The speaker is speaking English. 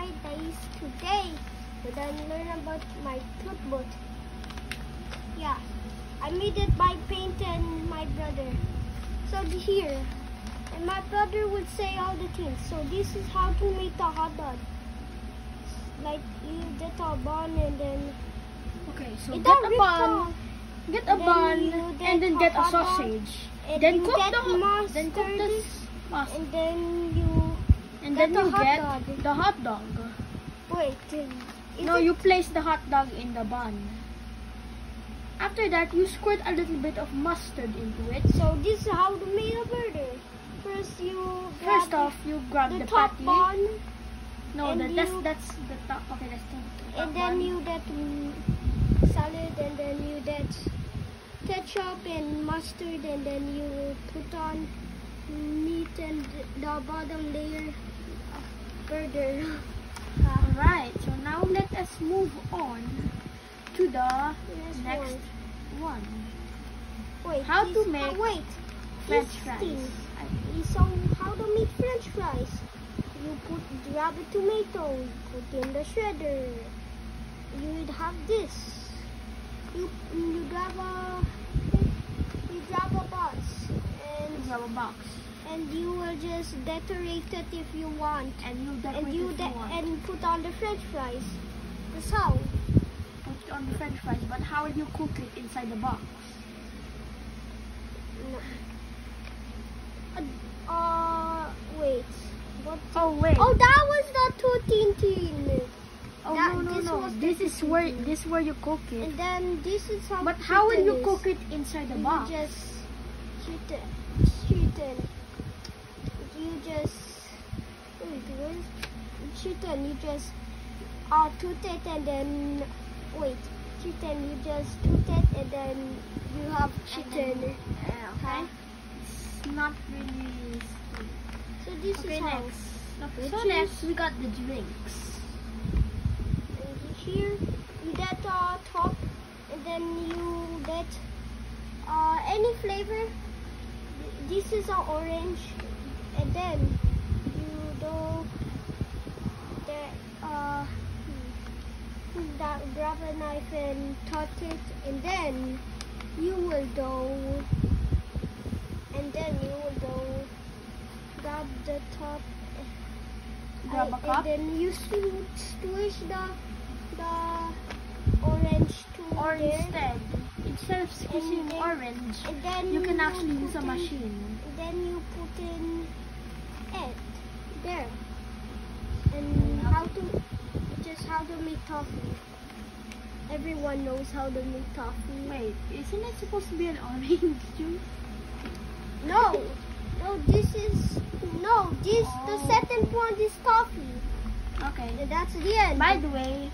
my days today. We're gonna learn about my toothbrush. Yeah, I made it by Paint and my brother. So here, and my brother would say all the things. So this is how to make a hot dog. Like you get a bun and then. Okay, so get a bun, and then get a sausage. Then cook the mustard, and then you get the hot dog. Wait, no, you place the hot dog in the bun. After that, you squirt a little bit of mustard into it. So this is how to make a burger. First you grab the top patty. bun. No, that's the top. Okay, that's the top and then bun. you get salad, and then you get ketchup and mustard, and then you put on meat and the bottom layer of burger. Alright, so now let us move on to the next one. Wait, how to make French fries. So how to make French fries? You grab a tomato, put in the shredder. You would have this. You grab a box, and you will just decorate it if you want. And put on the French fries. That's how. Put on the French fries, but how will you cook it inside the box? Wait. What? Oh wait. Oh, that was the Tootine. Oh no. This is where you cook it. And then this is how. But how will you cook it inside the box? You just shoot it. You just toot it, and then you just toot it, and then you have chicken. Okay. It's not really. So this is how. So next we got the drinks. And here you get top, and then you get any flavor. This is an orange, and then you do grab a knife and touch it, and then you will grab the top, grab a cup, and then you squish the orange to there. Instead of squishing orange, and then you can actually use a machine. And then you put in it there. And how to make toffee. Everyone knows how to make toffee. Wait, isn't it supposed to be an orange juice? No, the second one is toffee. Okay. And that's the end. By the way,